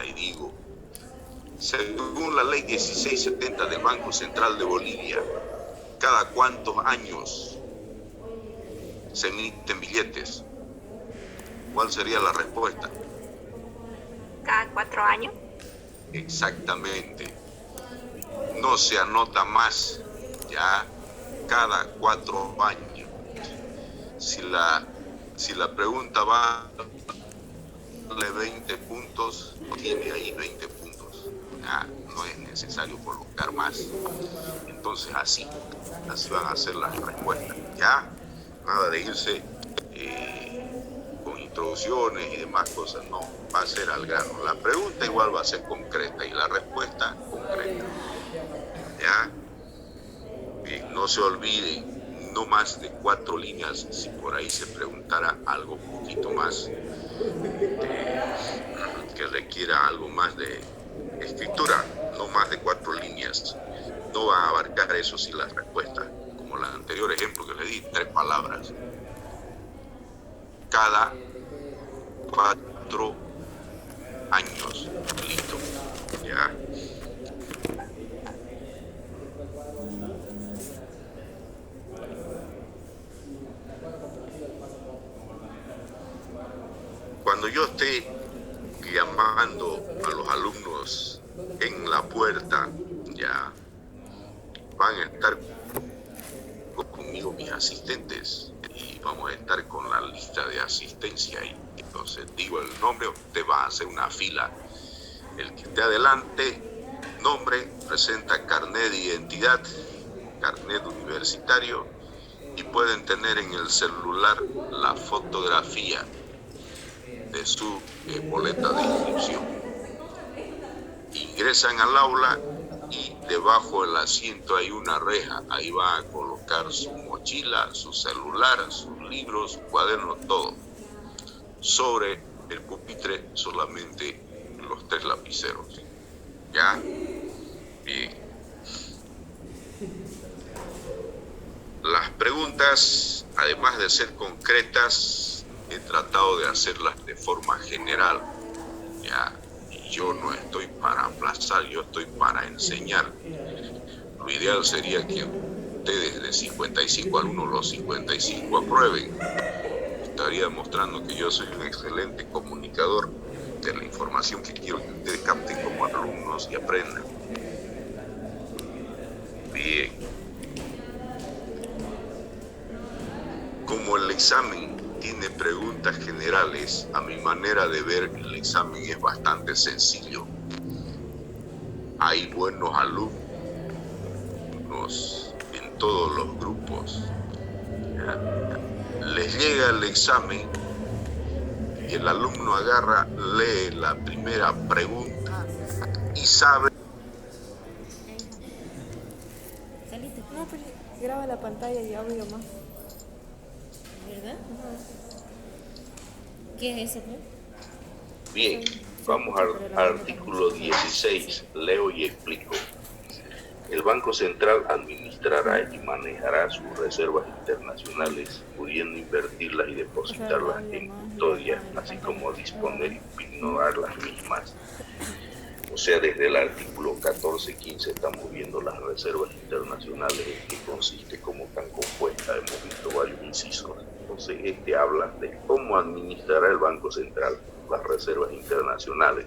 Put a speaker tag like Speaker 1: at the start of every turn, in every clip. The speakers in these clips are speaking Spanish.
Speaker 1: y digo, según la ley 1670 del Banco Central de Bolivia, ¿cada cuántos años se emiten billetes? ¿Cuál sería la respuesta?
Speaker 2: Cada 4 años.
Speaker 1: Exactamente. No se anota más, ya, cada 4 años. Si la pregunta vale 20 puntos, tiene ahí 20 puntos. Ya, no es necesario colocar más. Entonces así van a ser las respuestas. Ya, nada de irse con introducciones y demás cosas, no, va a ser al grano. La pregunta igual va a ser concreta y la respuesta concreta. ¿Ya? Bien, no se olviden, no más de 4 líneas, si por ahí se preguntara algo un poquito más, que requiera algo más de escritura, no más de 4 líneas. No va a abarcar eso si la respuesta, como el anterior ejemplo que le di, 3 palabras. Cada 4 años, listo, ya. Cuando yo esté llamando a los alumnos en la puerta, ya van a estar conmigo mis asistentes y vamos a estar con la lista de asistencia ahí. Entonces digo el nombre, usted va a hacer una fila. El que esté adelante, nombre, presenta carnet de identidad, carnet universitario, y pueden tener en el celular la fotografía de su boleta de inscripción. Ingresan al aula y debajo del asiento hay una reja. Ahí va a colocar su mochila, su celular, sus libros, su cuaderno, todo. Sobre el pupitre solamente los 3 lapiceros. ¿Ya? Bien. Las preguntas, además de ser concretas, he tratado de hacerlas de forma general. ¿Ya? Y yo no estoy para aplazar, yo estoy para enseñar. Lo ideal sería que ustedes de 55 alumnos, los 55 aprueben. Estaría demostrando que yo soy un excelente comunicador de la información que quiero que ustedes capten como alumnos y aprendan. Bien. Como el examen tiene preguntas generales, a mi manera de ver, el examen es bastante sencillo. Hay buenos alumnos en todos los grupos. Les llega el examen y el alumno agarra, lee la primera pregunta y sabe.
Speaker 3: No, pero graba la pantalla y audio más.
Speaker 4: ¿Verdad? ¿Qué es eso?
Speaker 1: Bien, vamos al artículo 16, leo y explico. El Banco Central administrará y manejará sus reservas internacionales, pudiendo invertirlas y depositarlas en custodia, así como disponer y ignorar las mismas. O sea, desde el artículo 14-15 estamos viendo las reservas internacionales, en qué consiste, cómo están compuestas, hemos visto varios incisos. Entonces, este habla de cómo administrará el Banco Central las reservas internacionales.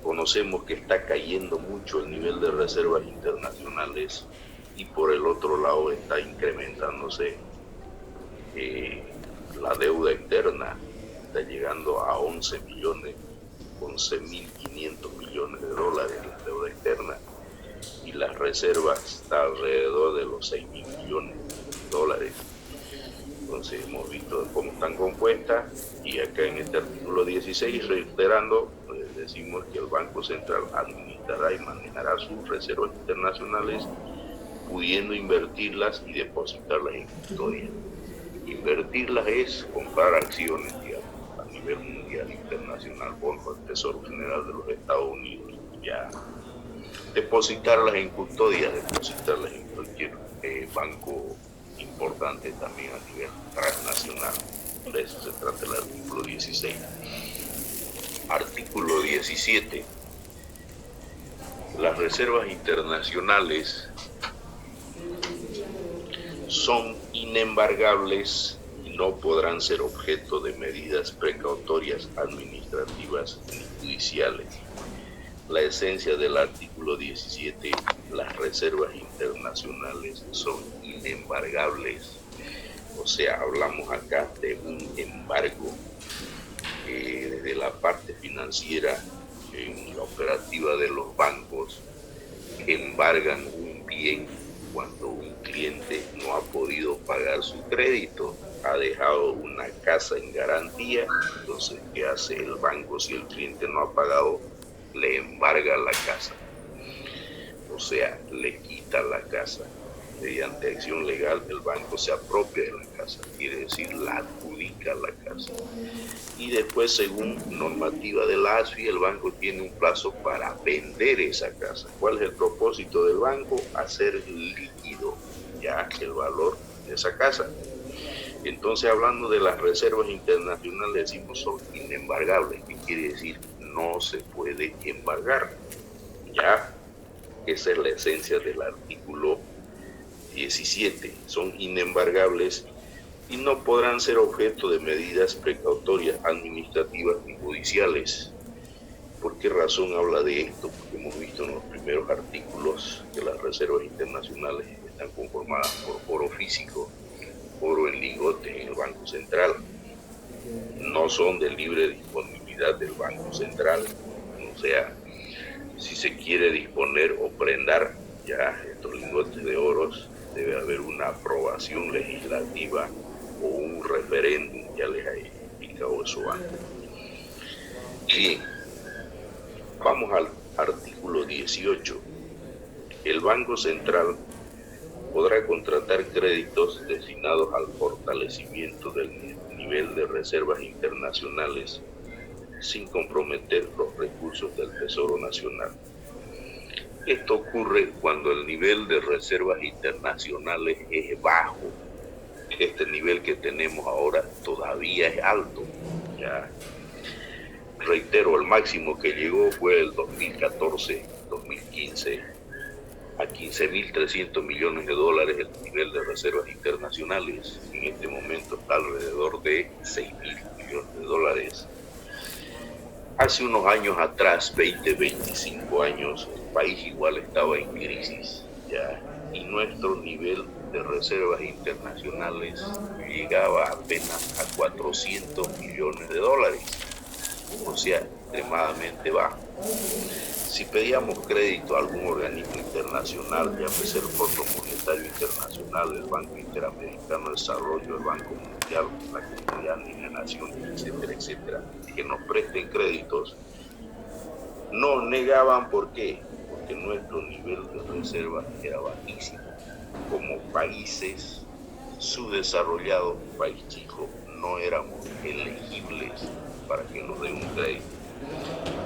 Speaker 1: Conocemos que está cayendo mucho el nivel de reservas internacionales y por el otro lado está incrementándose la deuda externa, está llegando a 11.500 millones de dólares la deuda externa y las reservas está alrededor de los 6.000 millones de dólares. Entonces hemos visto cómo están compuestas y acá en este artículo 16, reiterando, decimos que el Banco Central administrará y manejará sus reservas internacionales, pudiendo invertirlas y depositarlas en custodia. Invertirlas es comprar acciones, digamos, a nivel mundial, internacional, bonos del Tesoro General de los Estados Unidos. Ya. Depositarlas en custodia, depositarlas en cualquier banco importante también a nivel transnacional. De eso se trata el artículo 16. Artículo 17. Las reservas internacionales son inembargables y no podrán ser objeto de medidas precautorias administrativas ni judiciales. La esencia del artículo 17, las reservas internacionales son inembargables. O sea, hablamos acá de un embargo desde la parte financiera en la operativa de los bancos, embargan un bien cuando un cliente no ha podido pagar su crédito, ha dejado una casa en garantía. Entonces, ¿qué hace el banco si el cliente no ha pagado? Le embarga la casa, o sea, le quita la casa. Mediante acción legal, el banco se apropia de la casa, quiere decir, la adjudica la casa. Y después, según normativa de la ASFI, el banco tiene un plazo para vender esa casa. ¿Cuál es el propósito del banco? Hacer líquido ya el valor de esa casa. Entonces, hablando de las reservas internacionales, decimos son inembargables. ¿Qué quiere decir? No se puede embargar. Ya, esa es la esencia del artículo 17. Son inembargables y no podrán ser objeto de medidas precautorias administrativas ni judiciales. ¿Por qué razón habla de esto? Porque hemos visto en los primeros artículos que las reservas internacionales están conformadas por oro físico, oro en lingotes en el Banco Central. No son de libre disponibilidad del Banco Central. O sea, si se quiere disponer o prendar ya estos lingotes de oros, debe haber una aprobación legislativa o un referéndum, ya les he explicado eso antes. Bien, vamos al artículo 18. El Banco Central podrá contratar créditos destinados al fortalecimiento del nivel de reservas internacionales sin comprometer los recursos del Tesoro Nacional. Esto ocurre cuando el nivel de reservas internacionales es bajo. Este nivel que tenemos ahora todavía es alto. Ya. Reitero, el máximo que llegó fue el 2014-2015 a 15.300 millones de dólares el nivel de reservas internacionales. En este momento está alrededor de 6.000 millones de dólares. Hace unos años atrás, 20, 25 años, el país igual estaba en crisis, ¿ya? Y nuestro nivel de reservas internacionales llegaba apenas a 400 millones de dólares, o sea, extremadamente bajo. Si pedíamos crédito a algún organismo internacional, llámese el Fondo Monetario Internacional, el Banco Interamericano de Desarrollo, el Banco Mundial, la Comunidad de Naciones, etcétera, etcétera, que nos presten créditos, no negaban. ¿Por qué? Porque nuestro nivel de reserva era bajísimo. Como países subdesarrollados, país chico, no éramos elegibles para que nos den un crédito.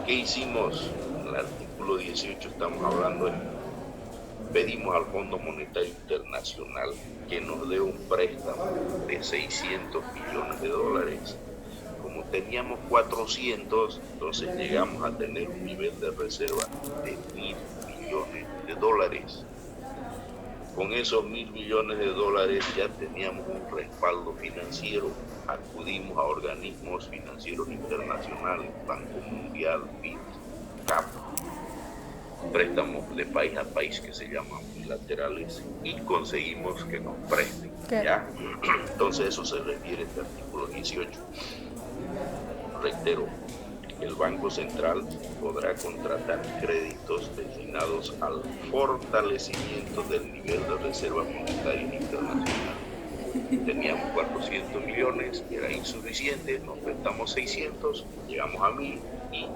Speaker 1: ¿Qué hicimos? En el artículo 18 estamos hablando de pedimos al Fondo Monetario Internacional que nos dé un préstamo de 600 millones de dólares. Como teníamos 400, entonces llegamos a tener un nivel de reserva de 1.000 millones de dólares. Con esos 1.000 millones de dólares ya teníamos un respaldo financiero. Acudimos a organismos financieros internacionales, Banco Mundial, BID, CAP, préstamos de país a país que se llaman bilaterales, y conseguimos que nos presten. ¿Ya? Entonces eso se refiere a este artículo 18. Reitero, el Banco Central podrá contratar créditos destinados al fortalecimiento del nivel de reserva monetaria internacional. Teníamos 400 millones, era insuficiente, nos prestamos 600, llegamos a 1.000 y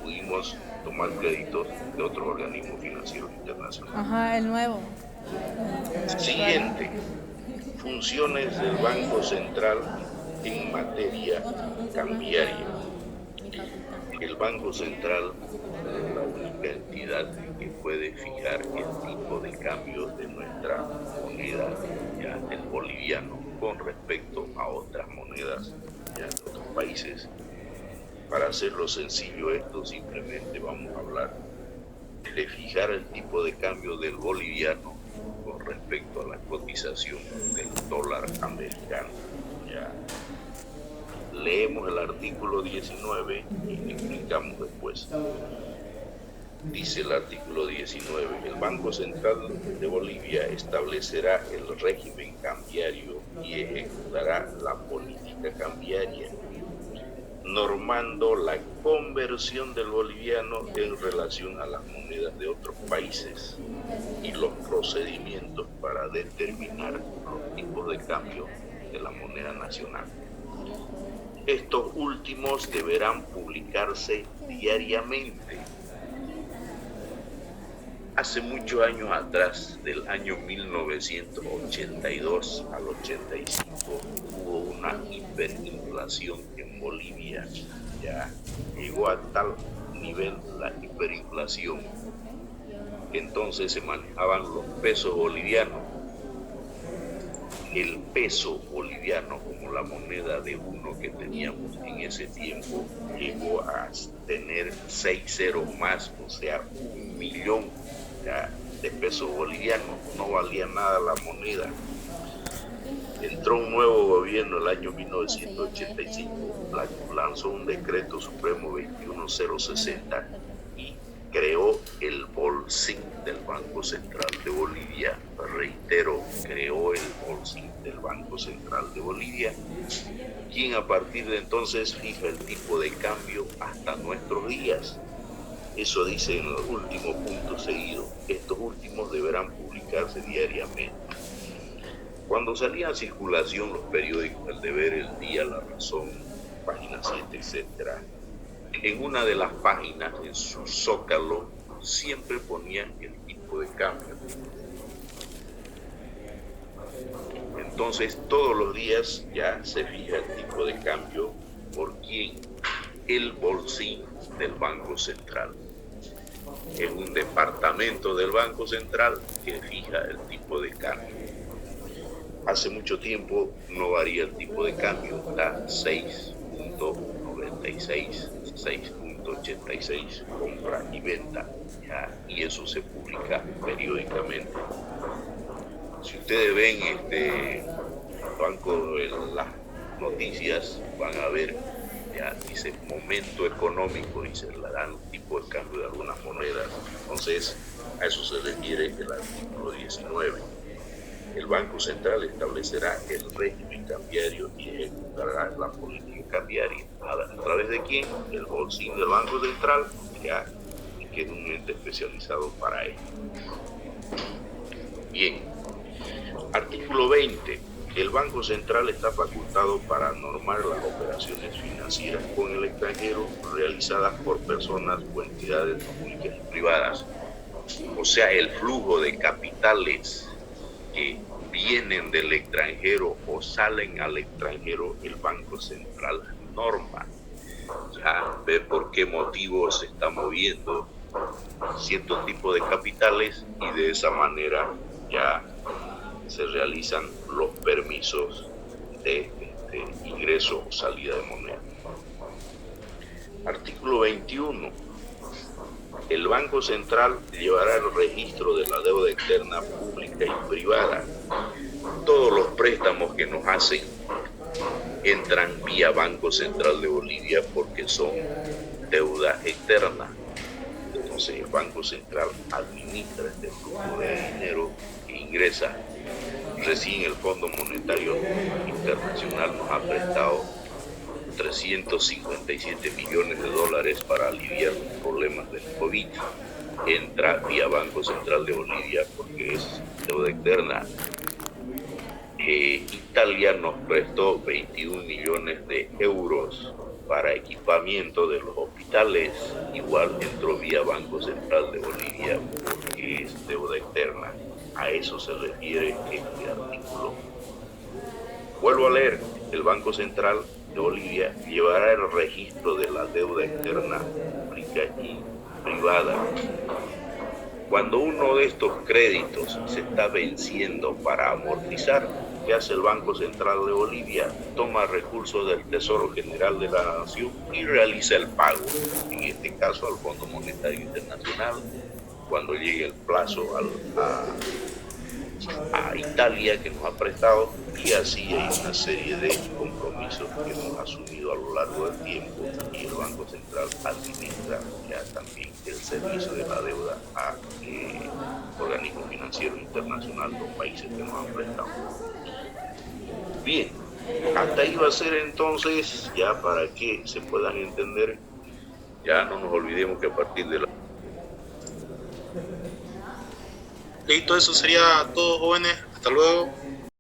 Speaker 1: pudimos tomar créditos de otros organismos financieros internacionales.
Speaker 3: Ajá, el nuevo.
Speaker 1: Siguiente, funciones del Banco Central en materia cambiaria. El Banco Central es la única entidad que puede fijar el tipo de cambio de nuestra moneda, ya el boliviano, con respecto a otras monedas ya de otros países. Para hacerlo sencillo esto, simplemente vamos a hablar de fijar el tipo de cambio del boliviano con respecto a la cotización del dólar americano. Ya leemos el artículo 19 y explicamos después. Dice el artículo 19, el Banco Central de Bolivia establecerá el régimen cambiario y ejecutará la política cambiaria, normando la conversión del boliviano en relación a las monedas de otros países y los procedimientos para determinar los tipos de cambio de la moneda nacional. Estos últimos deberán publicarse diariamente. Hace muchos años atrás, del año 1982 al 85, hubo una hiperinflación en Bolivia. Ya llegó a tal nivel la hiperinflación que entonces se manejaban los pesos bolivianos. El peso boliviano, como la moneda de uno que teníamos en ese tiempo, llegó a tener 6 ceros más, o sea, 1.000.000 de pesos bolivianos. No valía nada la moneda. Entró un nuevo gobierno el año 1985, lanzó un decreto supremo 21060 y creó el bolsín del Banco Central de Bolivia. Reitero, creó el bolsín del Banco Central de Bolivia, quien a partir de entonces fija el tipo de cambio hasta nuestros días. Eso dice en el último punto seguido. Estos últimos deberán publicarse diariamente. Cuando salían a circulación los periódicos El Deber, El Día, La Razón, Página 7, etc., en una de las páginas, en su zócalo, siempre ponían el tipo de cambio. Entonces, todos los días ya se fija el tipo de cambio. ¿Por quién? El bolsín del Banco Central. Es un departamento del Banco Central que fija el tipo de cambio. Hace mucho tiempo no varía el tipo de cambio, está 6.96, 6.86, compra y venta, ya, y eso se publica periódicamente. Si ustedes ven este banco de las noticias, van a ver, ya dice momento económico y se le dan un tipo de cambio de algunas monedas. Entonces, a eso se refiere el artículo 19. El Banco Central establecerá el régimen cambiario y ejecutará la política cambiaria. ¿A través de quién? El bolsín del Banco Central, ya, que es un ente especializado para ello. Bien. Artículo 20. El Banco Central está facultado para normar las operaciones financieras con el extranjero realizadas por personas o entidades públicas y privadas. O sea, el flujo de capitales que vienen del extranjero o salen al extranjero, el Banco Central norma. Ya ve por qué motivo se está moviendo cierto tipo de capitales y de esa manera ya se realizan los permisos de ingreso o salida de moneda. Artículo 21. El Banco Central llevará el registro de la deuda externa pública y privada. Todos los préstamos que nos hacen entran vía Banco Central de Bolivia porque son deuda externa. Entonces el Banco Central administra este flujo de dinero que ingresa. Recién el Fondo Monetario Internacional nos ha prestado 357 millones de dólares para aliviar los problemas del COVID. Entra vía Banco Central de Bolivia porque es deuda externa. Italia nos prestó 21 millones de euros para equipamiento de los hospitales. Igual entró vía Banco Central de Bolivia porque es deuda externa. A eso se refiere este artículo. Vuelvo a leer. El Banco Central de Bolivia llevará el registro de la deuda externa pública y privada. Cuando uno de estos créditos se está venciendo para amortizar, ¿Qué hace el Banco Central de Bolivia? Toma recursos del Tesoro General de la Nación y realiza el pago, en este caso al Fondo Monetario Internacional, cuando llegue el plazo a Italia que nos ha prestado, y así hay una serie de compromisos que hemos asumido a lo largo del tiempo, y el Banco Central administra ya también el servicio de la deuda a organismos financieros internacionales, los países que nos han prestado. Bien, hasta ahí va a ser entonces, ya para que se puedan entender, ya no nos olvidemos que a partir de la...
Speaker 5: Listo, eso sería todo, jóvenes. Hasta luego.